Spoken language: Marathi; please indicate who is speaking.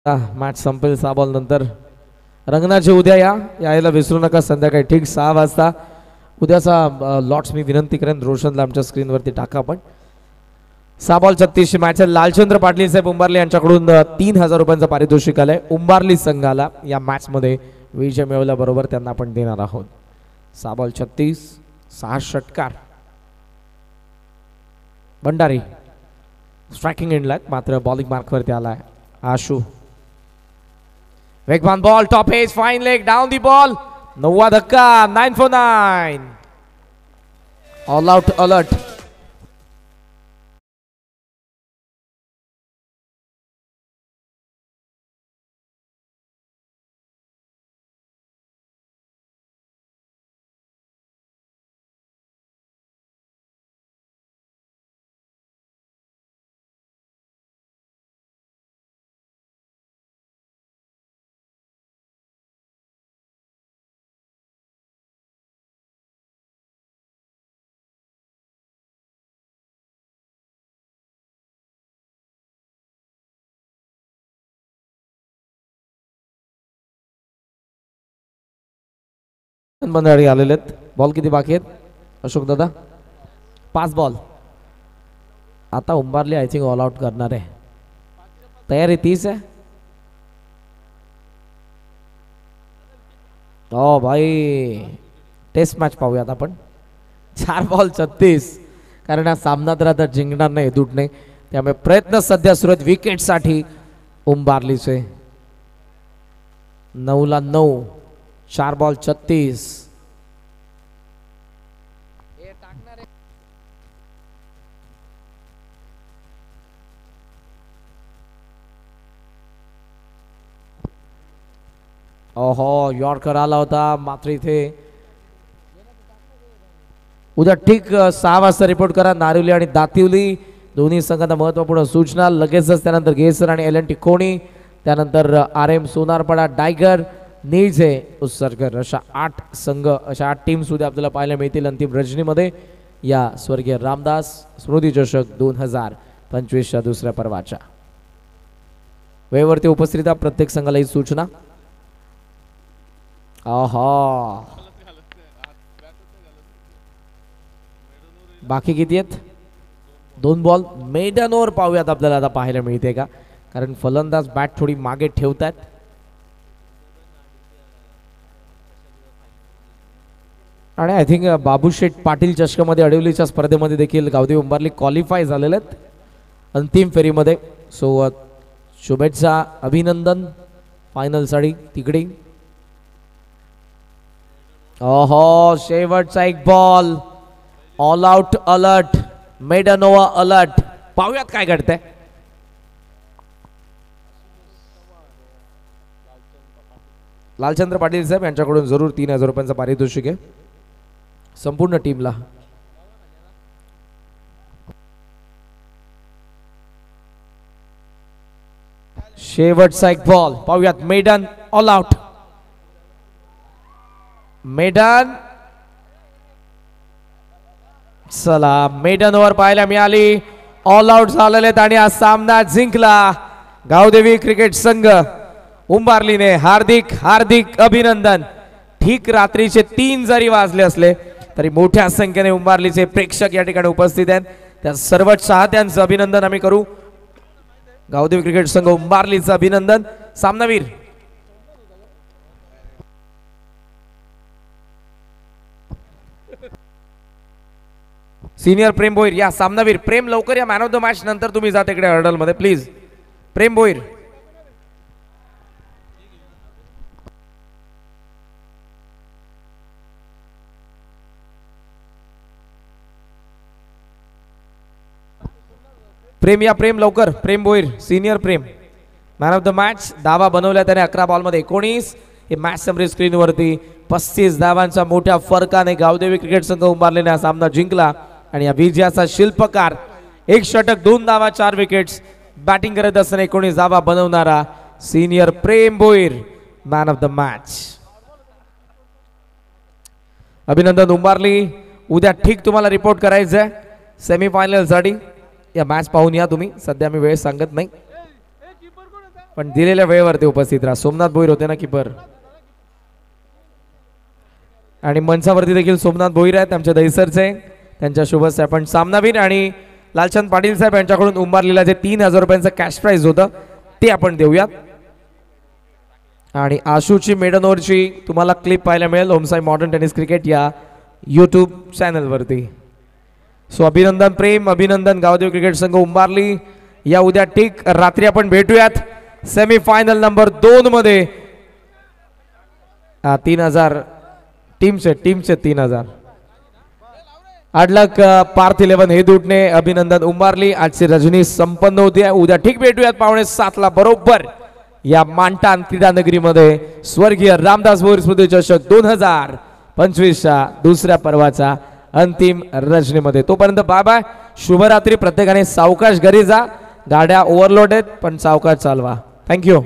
Speaker 1: मॅच संपेल 6 बॉल नंतर. रंगनाचे उद्या यायला विसरू नका संध्याकाळी ठीक 6 वाजता. उद्याचा लॉट्स मी विनंती करेन रोशनला आमच्या स्क्रीनवरती टाका. आपण 6 बॉल 36 ची मॅच आहे. लालचंद्र पाटील साहेब उंबारली यांच्याकडून 3000 रुपयांचं पारितोषिक आलंय. उंबारली संघाला या मॅच मध्ये विजय मिळवल्याबरोबर त्यांना आपण देणार आहोत. 6 बॉल 36 6 षटकार. भंडारी स्ट्रायकिंग एंडला मात्र बॉलिंग मार्कवरती आलाय आशू. वेगवान ball top edge fine leg down दी बॉल. 9वा धक्का 9 for 9. All out alert. बंदाडी आलेले आहेत. बॉल किती बाकी आहेत अशोक दादा? 5 बॉल. आता Umbarli I think all out करणार आहे. तयारी 30 आहे. ओ भाई टेस्ट मॅच पाहूयात आपण. 4 बॉल 36 कारण हा सामना तर आता जिंकणार नाही दुटणे. त्यामुळे प्रयत्न सध्या सुरू आहेत विकेटसाठी उंबारलीचे. 9ला 9. 4 बॉल 36. ओहो यॉर्कर आला होता मात्र इथे उद्या ठीक 6 वाजता रिपोर्ट करा. नारिवली आणि दातिवली दोन्ही संघांना महत्वपूर्ण सूचना. लगेचच त्यानंतर गेसर आणि एल एन टी कोणी, त्यानंतर आर एम सोनारपाडा टायगर, नीजे उत्सर्गर अशा 8 संघ अशा 8 टीम्स उद्या आपल्याला पाहायला मिळतील अंतिम रजनीमध्ये या स्वर्गीय रामदास स्मृती चषक 2025च्या दुसऱ्या पर्वाच्या. वेळेवरती उपस्थित प्रत्येक संघाला ही सूचना. आहा बाकी किती आहेत? 2 बॉल. मेडन ओव्हर पाहूयात आपल्याला आता पाहायला मिळते का, कारण फलंदाज बॅट थोडी मागे ठेवतात. आणि आय थिंक बाबूशेठ पाटील चषकामध्ये अडवलीच्या स्पर्धेमध्ये देखील गावदेवी उंबारली क्वालिफाय झालेले आहेत अंतिम फेरीमध्ये. सो शुभेच्छा अभिनंदन फायनलसाठी तिकडे. ओहो शेवटचा 1 ball. All out alert. Maiden over alert. पाहूयात काय घडतंय. लालचंद्र पाटील साहेब यांच्याकडून जरूर 3000 रुपयांचं पारितोषिक आहे संपूर्ण टीमला. शेवटचा 1 बॉल पाहूयात. Maiden all out. मेडन चला मेडन ओव्हर पाहायला मिळाली. ऑल आउट झालेले आणि हा सामना जिंकला गावदेवी क्रिकेट संघ. उंबारलीने हार्दिक हार्दिक अभिनंदन. ठीक रात्रीचे 3 जरी वाजले असले तरी मोठ्या संख्येने उंबारलीचे प्रेक्षक या ठिकाणी उपस्थित आहेत. त्या सर्व चाहत्यांचं अभिनंदन आम्ही करू. गावदेवी क्रिकेट संघ उंबारलीचं अभिनंदन. सामनावीर सीनियर प्रेम भोईर या. सामनावीर प्रेम लवकर या. मॅन ऑफ द मॅच नंतर तुम्ही जा तिकडे हर्डल मध्ये प्लीज. प्रेम भोईर प्रेम या. प्रेम लवकर. Prem Bhoir senior Prem man of the match. धावा बनवल्या त्याने 11 बॉलमध्ये 19. हे मॅच समरी स्क्रीनवरती 35 धावांच्या मोठ्या फरकाने गावदेवी क्रिकेट संघ उंबारलीने हा सामना जिंकला. आणि या विजयाचा शिल्पकार 1 षटक 2 धावा 4 विकेट्स बॅटिंग करत असताना 19 धावा बनवणारा senior Prem Bhoir man of the match. अभिनंदन उंबारली. उद्या ठीक तुम्हाला रिपोर्ट करायचं आहे सेमीफायनल साठी. या मॅच पाहून या तुम्ही. सध्या मी वेळ सांगत नाही. पण दिलेल्या वेळेवरती उपस्थित राहा. सोमनाथ भोईर होते ना कीपर, आणि मंचावरती देखील सोमनाथ भोईर आहेत आमच्या दहिसरचे. त्यांच्या शुभस्य आपण सामनावीर आणि लालचंद पाटील साहेब यांच्याकडून उंबारलीला जे 3000 रुपयांचं कॅश प्राइज होतं ते आपण देऊयात. आणि आशूची मेडन ओव्हरची तुम्हाला क्लिप पाहायला मिळेल ओमसाई मॉडर्न टेनिस क्रिकेट या यूट्यूब चॅनलवरती. सो अभिनंदन प्रेम, अभिनंदन गावदेवी क्रिकेट संघ उंबारली. या उद्या ठीक रात्री आपण भेटूयात सेमीफायनल नंबर 2 मध्ये. 3000 टीमचे 3000. आडलक पार्थ 11 हे दुटणे अभिनंदन उंबारली. आजची रजनी संपन्न होती. उद्या ठीक भेटूयात 6:45 बरोबर या मांटान क्रीडा नगरीमध्ये स्वर्गीय रामदास भोईर स्मृती चषक 2025च्या दुसऱ्या पर्वाचा अंतिम रचनेमध्ये. तोपर्यंत बाय बाय, शुभरात्री. प्रत्येकाने सावकाश घरी जा. गाड्या ओव्हरलोड आहेत पण सावकाश चालवा. थँक्यू.